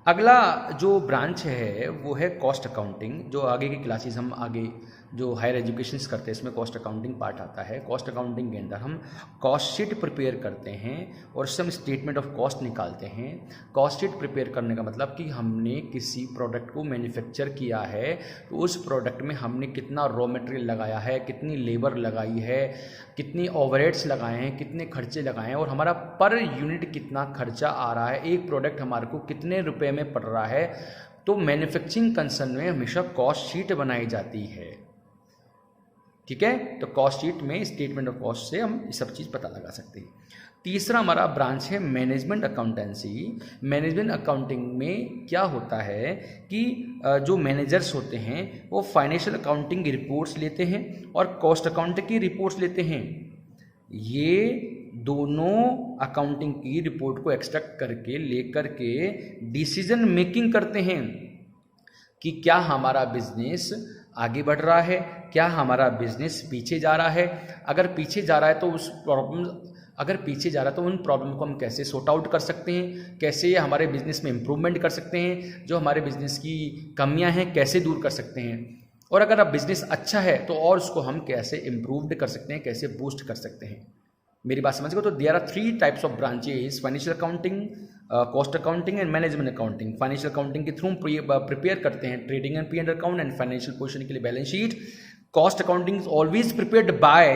अगला जो ब्रांच है वो है कॉस्ट अकाउंटिंग, जो आगे की क्लासेस हम आगे जो हायर एजुकेशन करते हैं इसमें कॉस्ट अकाउंटिंग पार्ट आता है। कॉस्ट अकाउंटिंग के अंदर हम कॉस्ट शीट प्रिपेयर करते हैं और उससे हम स्टेटमेंट ऑफ कॉस्ट निकालते हैं। कॉस्ट शीट प्रिपेयर करने का मतलब कि हमने किसी प्रोडक्ट को मैन्युफैक्चर किया है तो उस प्रोडक्ट में हमने कितना रॉ मटेरियल लगाया है, कितनी लेबर लगाई है, कितनी ओवरहेड्स लगाए हैं, कितने खर्चे लगाए हैं और हमारा पर यूनिट कितना खर्चा आ रहा है, एक प्रोडक्ट हमारे को कितने रुपए में पड़ रहा है। तो मैन्युफैक्चरिंग कंसर्न में हमेशा कॉस्ट शीट बनाई जाती है। ठीक है, तो कॉस्ट शीट में स्टेटमेंट ऑफ कॉस्ट से हम ये सब चीज़ पता लगा सकते हैं। तीसरा हमारा ब्रांच है मैनेजमेंट अकाउंटेंसी। मैनेजमेंट अकाउंटिंग में क्या होता है कि जो मैनेजर्स होते हैं वो फाइनेंशियल अकाउंटिंग की रिपोर्ट्स लेते हैं और कॉस्ट अकाउंटिंग की रिपोर्ट्स लेते हैं। ये दोनों अकाउंटिंग की रिपोर्ट को एक्सट्रैक्ट करके लेकर के डिसीजन मेकिंग करते हैं कि क्या हमारा बिजनेस आगे बढ़ रहा है, क्या हमारा बिजनेस पीछे जा रहा है। अगर पीछे जा रहा है तो उन प्रॉब्लम को हम कैसे सॉर्ट आउट कर सकते हैं, कैसे हमारे बिजनेस में इम्प्रूवमेंट कर सकते हैं, जो हमारे बिजनेस की कमियां हैं कैसे दूर कर सकते हैं। और अगर अब बिजनेस अच्छा है तो और उसको हम कैसे इम्प्रूव्ड कर सकते हैं, कैसे बूस्ट कर सकते हैं। मेरी बात समझ गए? तो there are 3 types of branches, financial accounting, cost accounting and management accounting. Financial accounting के थ्रू प्रिपेयर करते हैं trading and P&L account and financial position के लिए balance sheet. Cost accounting is always prepared by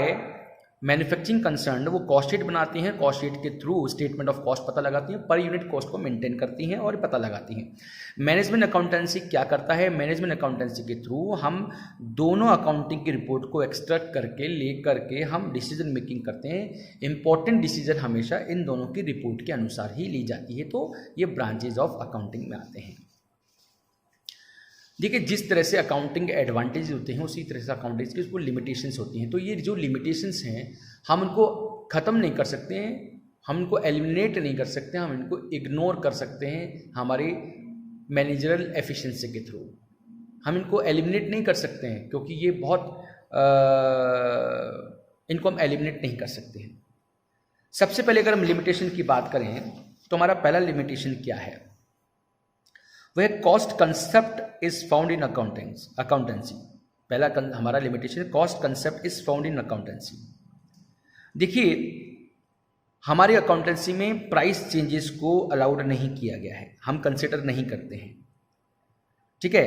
manufacturing concern, वो cost sheet बनाती हैं, cost sheet के through statement of cost पता लगाती हैं, पर यूनिट कॉस्ट को मेंटेन करती हैं और पता लगाती हैं। मैनेजमेंट अकाउंटेंसी क्या करता है? मैनेजमेंट अकाउंटेंसी के थ्रू हम दोनों अकाउंटिंग की रिपोर्ट को एक्सट्रैक्ट करके लेकर के हम डिसीजन मेकिंग करते हैं। इंपॉर्टेंट डिसीजन हमेशा इन दोनों की रिपोर्ट के अनुसार ही ली जाती है। तो ये ब्रांचेज ऑफ अकाउंटिंग में आते हैं। देखिए, जिस तरह से अकाउंटिंग के एडवांटेज होते हैं उसी तरह से अकाउंटिंग की उसको लिमिटेशंस होती हैं। तो ये जो लिमिटेशंस हैं हम उनको ख़त्म नहीं कर सकते हैं, हम इनको एलिमिनेट नहीं कर सकते, हम इनको इग्नोर कर सकते हैं हमारी मैनेजरल एफिशिएंसी के थ्रू। हम इनको एलिमिनेट नहीं कर सकते हैं क्योंकि ये बहुत इनको हम एलिमिनेट नहीं कर सकते हैं। सबसे पहले अगर हम लिमिटेशन की बात करें तो हमारा पहला लिमिटेशन क्या है? वह cost concept is found in accountancy. पहला हमारा limitation cost concept is found in accountancy. देखिए, हमारी अकाउंटेंसी में प्राइस चेंजेस को अलाउड नहीं किया गया है, हम कंसिडर नहीं करते हैं। ठीक है,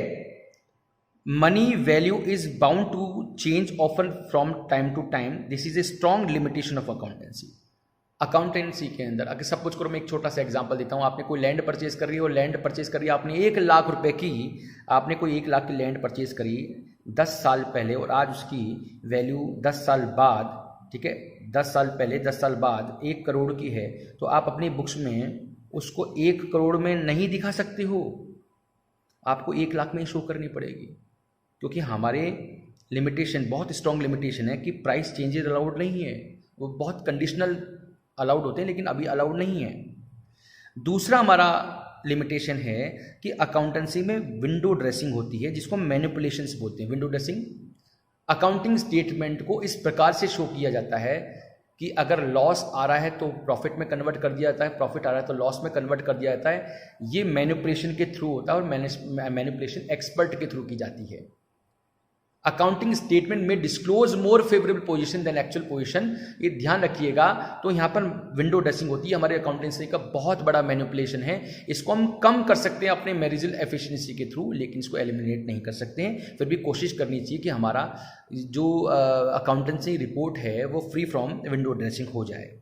money value is bound to change often from time to time, this is a strong limitation of accountancy. Accountancy के अंदर अगर सपोज करो, मैं एक छोटा सा एग्जांपल देता हूँ, आपने कोई लैंड परचेज कर रही है और लैंड परचेज करी आपने 1 लाख रुपए की, आपने कोई 1 लाख की लैंड परचेज करी 10 साल पहले और आज उसकी वैल्यू 10 साल बाद, ठीक है, 10 साल पहले 10 साल बाद 1 करोड़ की है, तो आप अपनी बुक्स में उसको 1 करोड़ में नहीं दिखा सकते हो, आपको 1 लाख में ही शो करनी पड़ेगी। क्योंकि हमारे लिमिटेशन बहुत स्ट्रॉन्ग लिमिटेशन है कि प्राइस चेंजेस अलाउड नहीं है, वो बहुत कंडीशनल अलाउड होते हैं लेकिन अभी अलाउड नहीं है। दूसरा हमारा लिमिटेशन है कि अकाउंटेंसी में विंडो ड्रेसिंग होती है जिसको मैनिपुलेशंस बोलते हैं। विंडो ड्रेसिंग, अकाउंटिंग स्टेटमेंट को इस प्रकार से शो किया जाता है कि अगर लॉस आ रहा है तो प्रॉफिट में कन्वर्ट कर दिया जाता है, प्रॉफिट आ रहा है तो लॉस में कन्वर्ट कर दिया जाता है। ये मैनिपुलेशन के थ्रू होता है और मैनिपुलेशन एक्सपर्ट के थ्रू की जाती है। अकाउंटिंग स्टेटमेंट में disclose more favourable position than actual position, ये ध्यान रखिएगा। तो यहाँ पर विंडो ड्रेसिंग होती है, हमारे अकाउंटेंसी का बहुत बड़ा मैनिपुलेशन है। इसको हम कम कर सकते हैं अपने मैनेजरल एफिशिएंसी के थ्रू, लेकिन इसको एलिमिनेट नहीं कर सकते हैं। फिर भी कोशिश करनी चाहिए कि हमारा जो अकाउंटेंसी रिपोर्ट है वो फ्री फ्रॉम विंडो ड्रेसिंग हो जाए।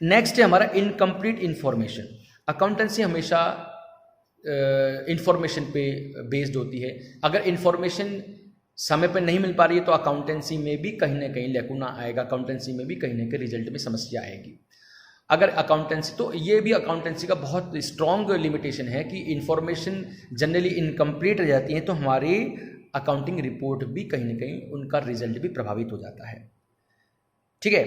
नेक्स्ट है हमारा इनकम्प्लीट इंफॉर्मेशन। अकाउंटेंसी हमेशा इंफॉर्मेशन पे बेस्ड होती है। अगर इंफॉर्मेशन समय पर नहीं मिल पा रही है तो अकाउंटेंसी में भी कहीं ना कहीं लैकुना आएगा, अकाउंटेंसी में भी कहीं ना कहीं रिजल्ट में समस्या आएगी। अगर अकाउंटेंसी, तो ये भी अकाउंटेंसी का बहुत स्ट्रॉन्ग लिमिटेशन है कि इंफॉर्मेशन जनरली इनकम्प्लीट रह जाती है तो हमारी अकाउंटिंग रिपोर्ट भी कहीं ना कहीं उनका रिजल्ट भी प्रभावित हो जाता है। ठीक है,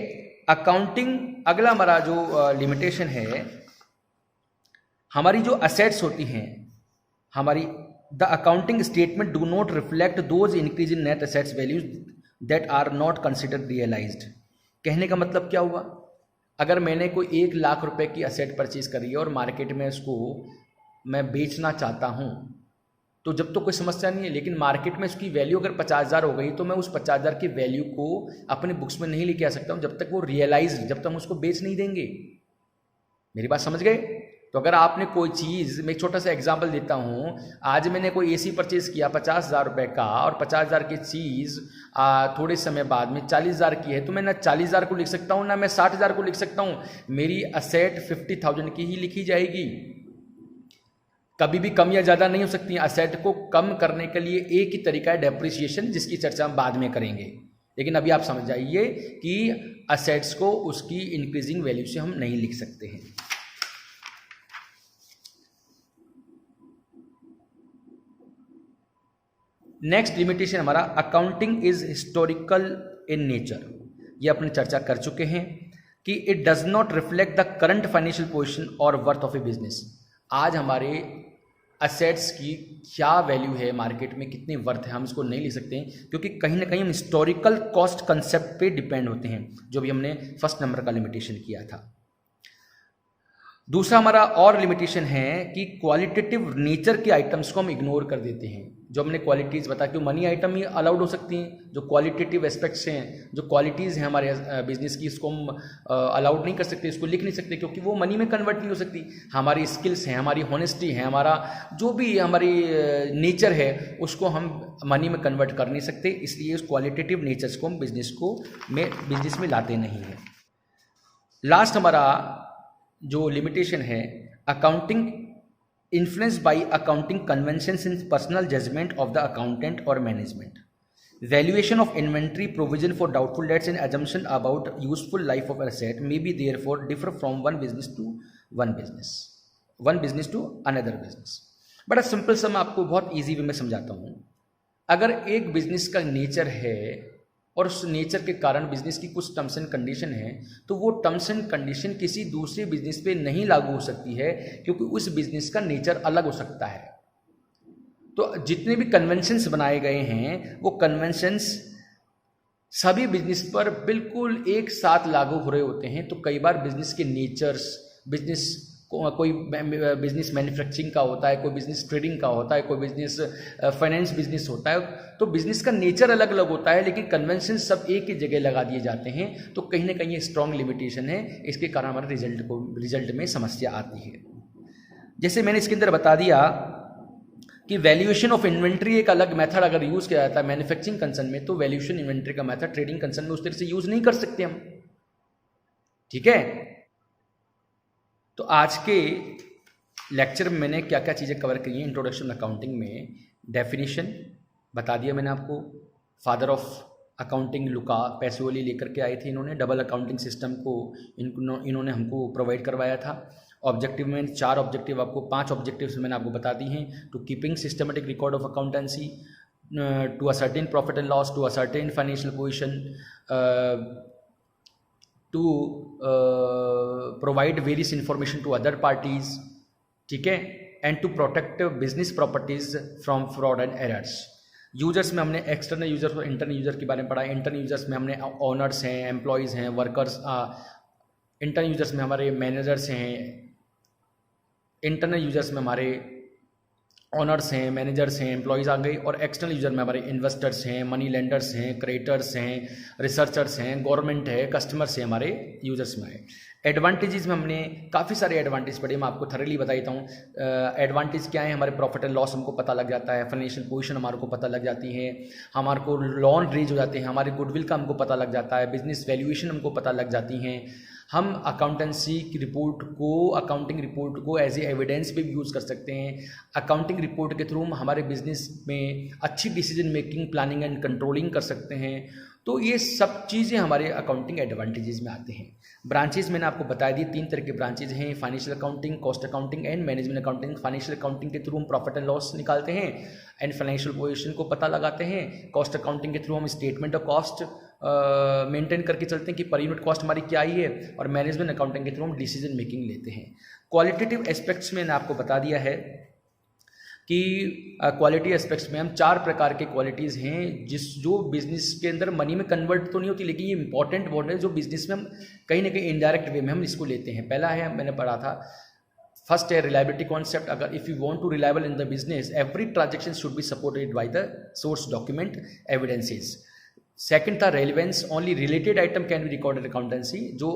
अकाउंटिंग, अगला हमारा जो लिमिटेशन है हमारी जो असेट्स होती हैं, हमारी the accounting statement do not reflect those increase in net assets values that are not considered realised. कहने का मतलब क्या हुआ, अगर मैंने कोई 1,00,000 रुपए की असेट परचेज करी है और मार्केट में उसको मैं बेचना चाहता हूँ, तो जब तो कोई समस्या नहीं है, लेकिन मार्केट में उसकी वैल्यू अगर 50,000 हो गई तो मैं उस 50,000 की वैल्यू को अपने बुक्स में नहीं लेके आ सकता हूँ जब तक वो रियलाइज, जब तक हम उसको बेच नहीं देंगे। मेरी बात समझ गए? तो अगर आपने कोई चीज़, मैं एक छोटा सा एग्जांपल देता हूँ, आज मैंने कोई एसी परचेज किया 50,000 रुपये का और 50,000 की चीज़ थोड़े समय बाद में 40,000 की है, तो मैं ना 40,000 को लिख सकता हूँ ना मैं 60,000 को लिख सकता हूँ। मेरी असेट 50,000 की ही लिखी जाएगी, कभी भी कम या ज़्यादा नहीं हो सकती। असेट को कम करने के लिए एक ही तरीका है, डेप्रिसिएशन, जिसकी चर्चा हम बाद में करेंगे। लेकिन अभी आप समझ जाइए कि असेट्स को उसकी इंक्रीजिंग वैल्यू से हम नहीं लिख सकते हैं। नेक्स्ट लिमिटेशन हमारा accounting is historical in nature. ये अपने चर्चा कर चुके हैं कि it does not reflect the current financial position और वर्थ ऑफ ए बिजनेस। आज हमारे असेट्स की क्या वैल्यू है, मार्केट में कितनी वर्थ है, हम इसको नहीं लिख सकते हैं, क्योंकि कहीं ना कहीं हम हिस्टोरिकल कॉस्ट कंसेप्ट पे डिपेंड होते हैं, जो भी हमने फर्स्ट नंबर का लिमिटेशन किया था। दूसरा हमारा और लिमिटेशन है कि क्वालिटेटिव नेचर के आइटम्स को हम इग्नोर कर देते हैं। जो हमने क्वालिटीज़ बता कि मनी आइटम ही अलाउड हो सकती हैं, जो क्वालिटेटिव एस्पेक्ट्स हैं, जो क्वालिटीज़ हैं हमारे बिजनेस की, इसको हम अलाउड नहीं कर सकते, इसको लिख नहीं सकते, क्योंकि वो मनी में कन्वर्ट नहीं हो सकती। हमारी स्किल्स हैं, हमारी होनेस्टी है, हमारा जो भी हमारी नेचर है, उसको हम मनी में कन्वर्ट कर नहीं सकते, इसलिए उस क्वालिटेटिव नेचर्स को हम बिजनेस में लाते नहीं हैं। लास्ट हमारा जो लिमिटेशन है, accounting influence by accounting conventions in personal judgement of the accountant और management. Valuation of inventory, provision for doubtful debts and assumption about useful life of asset may be therefore differ from one business to another business. बड़ा simple सा मैं आपको बहुत easy way में समझाता हूँ। अगर एक बिजनेस का नेचर है और उस नेचर के कारण बिजनेस की कुछ टर्म्स एंड कंडीशन है, तो वो टर्म्स एंड कंडीशन किसी दूसरे बिजनेस पे नहीं लागू हो सकती है, क्योंकि उस बिजनेस का नेचर अलग हो सकता है। तो जितने भी कन्वेंशंस बनाए गए हैं, वो कन्वेंशंस सभी बिजनेस पर बिल्कुल एक साथ लागू हो रहे होते हैं। तो कई बार बिजनेस के नेचर्स, कोई बिजनेस मैन्युफैक्चरिंग का होता है, कोई बिजनेस ट्रेडिंग का होता है, कोई बिजनेस फाइनेंस बिजनेस होता है, तो बिजनेस का नेचर अलग अलग होता है, लेकिन कन्वेंशन सब एक ही जगह लगा दिए जाते हैं। तो कहीं ना कहीं ये स्ट्रॉन्ग लिमिटेशन है, इसके कारण हमारे रिजल्ट में समस्या आती है। जैसे मैंने इसके अंदर बता दिया कि वैल्यूएशन ऑफ इन्वेंट्री एक अलग मेथड अगर यूज़ किया जाता है मैन्युफैक्चरिंग कंसर्न में, तो वैल्यूएशन इन्वेंट्री का मेथड ट्रेडिंग कंसर्न में उस तरह से यूज़ नहीं कर सकते हम। ठीक है, तो आज के लेक्चर में मैंने क्या क्या चीज़ें कवर की हैं। इंट्रोडक्शन अकाउंटिंग में डेफिनेशन बता दिया मैंने आपको। फादर ऑफ अकाउंटिंग लुका पैसोली लेकर के आए थे इन्होंने, डबल अकाउंटिंग सिस्टम को इन्होंने हमको प्रोवाइड करवाया था। ऑब्जेक्टिव में 4 ऑब्जेक्टिव, आपको 5 ऑब्जेक्टिव्स मैंने आपको बता दी हैं। To keeping systematic record of accountancy, to ascertain profit and loss, to ascertain financial position, to provide various information to other parties, ठीक है, and to protect business properties from fraud and errors. Users में हमने external users और internal user के बारे में पढ़ा। Internal users में हमने ओनर्स हैं, एम्प्लॉयज़ हैं, वर्कर्स। इंटरनल यूजर्स में हमारे मैनेजर्स हैं, इंटरनल यूजर्स में हमारे ऑनर्स हैं, मैनेजर्स हैं, एम्प्लॉयज़ आ गए। और एक्सटर्नल यूजर में हमारे इन्वेस्टर्स हैं, मनी लेंडर्स हैं, क्रिएटर्स हैं, रिसर्चर्स हैं, गवर्नमेंट है, कस्टमर्स हैं, हमारे यूजर्स में आए। एडवांटेजेस में हमने काफ़ी सारे एडवांटेज पढ़े, मैं आपको थरली बता देता हूँ। एडवांटेज क्या है, हमारे प्रॉफिट एंड लॉस हमको पता लग जाता है, फाइनेंशियल पोजीशन हमारे को पता लग जाती है, हमारे को लोन रेज हो जाते हैं, हमारे गुडविल का हमको पता लग जाता है, बिजनेस वैल्यूएशन हमको पता लग जाती हैं। हम अकाउंटेंसी की रिपोर्ट को, अकाउंटिंग रिपोर्ट को एज ए एविडेंस भी यूज़ कर सकते हैं। अकाउंटिंग रिपोर्ट के थ्रू हम हमारे बिजनेस में अच्छी decision making, planning and controlling कर सकते हैं। तो ये सब चीज़ें हमारे अकाउंटिंग एडवांटेजेस में आते हैं। ब्रांचेज मैंने आपको बता दी, 3 तरह के ब्रांचेज हैं, financial accounting, cost accounting and management accounting. Financial accounting के थ्रू हम प्रॉफिट एंड लॉस निकालते हैं एंड फाइनेंशियल पोजीशन को पता लगाते हैं। कॉस्ट अकाउंटिंग के थ्रू हम स्टेटमेंट ऑफ कॉस्ट मेंटेन करके चलते हैं कि पर यूनिट कॉस्ट हमारी क्या आई है, और मैनेजमेंट अकाउंटिंग के थ्रू हम डिसीजन मेकिंग लेते हैं। क्वालिटेटिव एस्पेक्ट्स में मैंने आपको बता दिया है कि क्वालिटी एस्पेक्ट्स में हम 4 प्रकार के क्वालिटीज़ हैं जो बिजनेस के अंदर मनी में कन्वर्ट तो नहीं होती, लेकिन ये इंपॉर्टेंट वर्ड है जो बिजनेस में हम कहीं ना कहीं इनडायरेक्ट वे में हम इसको लेते हैं। पहला है, मैंने पढ़ा था, फर्स्ट है रिलायबिलिटी कॉन्सेप्ट। अगर if you want to reliable in the business, every transaction should be supported by the source document evidences. Second था relevance, only related item can be recorded accountancy. जो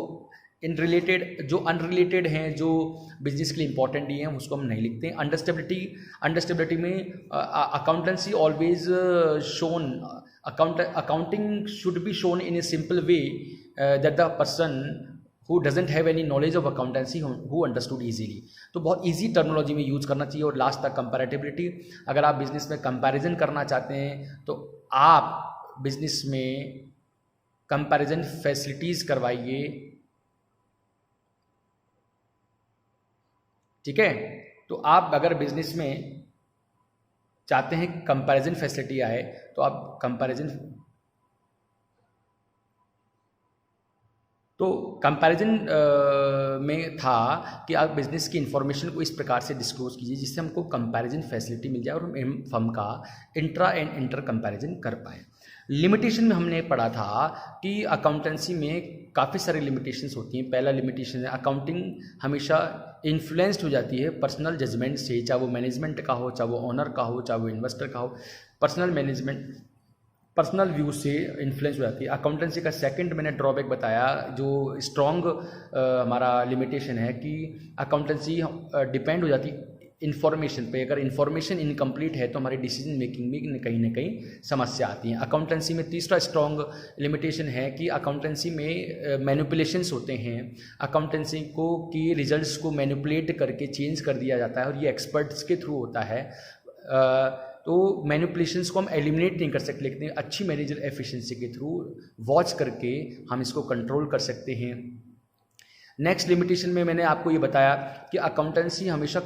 इन रिलेटेड, जो unrelated हैं, जो business के लिए important नहीं है, उसको हम नहीं लिखते हैं। अंडरस्टेबिलिटी में accountancy always shown, accounting should be shown in a simple way that the person who doesn't have any knowledge of accountancy who understood easily। तो बहुत ईजी टर्मिनोलॉजी में यूज करना चाहिए। और लास्ट तक कंपैरेटिबिलिटी, अगर आप बिजनेस में कंपैरिजन करना चाहते हैं तो आप बिजनेस में कंपैरिजन फैसिलिटीज करवाइए, ठीक है। तो आप अगर बिजनेस में चाहते हैं कंपैरिजन फैसिलिटी आए तो आप कंपैरिजन में था कि आप बिजनेस की इंफॉर्मेशन को इस प्रकार से डिस्क्लोज कीजिए जिससे हमको कंपैरिजन फैसिलिटी मिल जाए और हम फर्म का इंट्रा एंड इंटर कंपैरिजन कर पाए। लिमिटेशन में हमने पढ़ा था कि अकाउंटेंसी में काफ़ी सारी लिमिटेशंस होती हैं। पहला लिमिटेशन है, अकाउंटिंग हमेशा इन्फ्लुएंस्ड हो जाती है पर्सनल जजमेंट से, चाहे वो मैनेजमेंट का हो, चाहे वो ओनर का हो, चाहे वो इन्वेस्टर का हो। पर्सनल व्यू से इन्फ्लुएंस हो जाती है। अकाउंटेंसी का सेकंड मैंने ड्रॉबैक बताया, जो स्ट्रॉन्ग हमारा लिमिटेशन है कि अकाउंटेंसी डिपेंड हो जाती इन्फॉर्मेशन पे। अगर इन्फॉर्मेशन इनकम्प्लीट है तो हमारी डिसीजन मेकिंग में कहीं ना कहीं समस्या आती है। अकाउंटेंसी में तीसरा स्ट्रॉन्ग लिमिटेशन है कि अकाउंटेंसी में मैनिपुलेशंस होते हैं। अकाउंटेंसी को की रिजल्ट्स को मैनिपुलेट करके चेंज कर दिया जाता है और ये एक्सपर्ट्स के थ्रू होता है। तो मैनिपुलेशंस को हम एलिमिनेट नहीं कर सकते, लेकिन अच्छी मैनेजर एफिशिएंसी के थ्रू वॉच करके हम इसको कंट्रोल कर सकते हैं। नेक्स्ट लिमिटेशन में मैंने आपको ये बताया कि अकाउंटेंसी हमेशा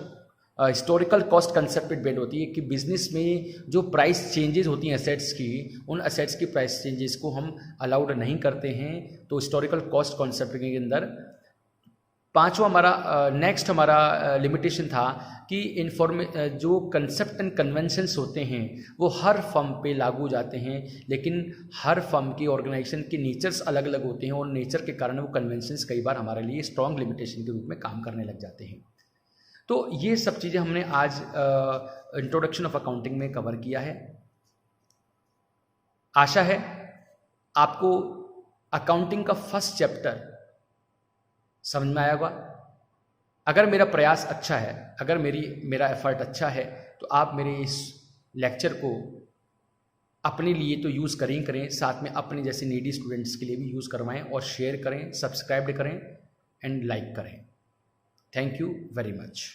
हिस्टोरिकल कॉस्ट कंसेप्ट पे बेस्ड होती है कि बिजनेस में जो प्राइस चेंजेस होती हैं एसेट्स की, उन एसेट्स की प्राइस चेंजेस को हम अलाउड नहीं करते हैं। तो हिस्टोरिकल कॉस्ट कॉन्सेप्ट के अंदर पांचवा हमारा लिमिटेशन था कि जो कंसेप्ट एंड कन्वेंशंस होते हैं वो हर फर्म पे लागू हो जाते हैं, लेकिन हर फर्म की ऑर्गेनाइजेशन के नेचर्स अलग अलग होते हैं और नेचर के कारण वो कन्वेंशंस कई बार हमारे लिए स्ट्रॉन्ग लिमिटेशन के रूप में काम करने लग जाते हैं। तो ये सब चीज़ें हमने आज इंट्रोडक्शन ऑफ अकाउंटिंग में कवर किया है। आशा है आपको अकाउंटिंग का फर्स्ट चैप्टर समझ में आया होगा। अगर मेरा प्रयास अच्छा है, अगर मेरा एफर्ट अच्छा है, तो आप मेरे इस लेक्चर को अपने लिए तो यूज़ करें, साथ में अपने जैसे नीडी स्टूडेंट्स के लिए भी यूज़ करवाएं और शेयर करें, सब्सक्राइब करें एंड लाइक करें। Thank you very much.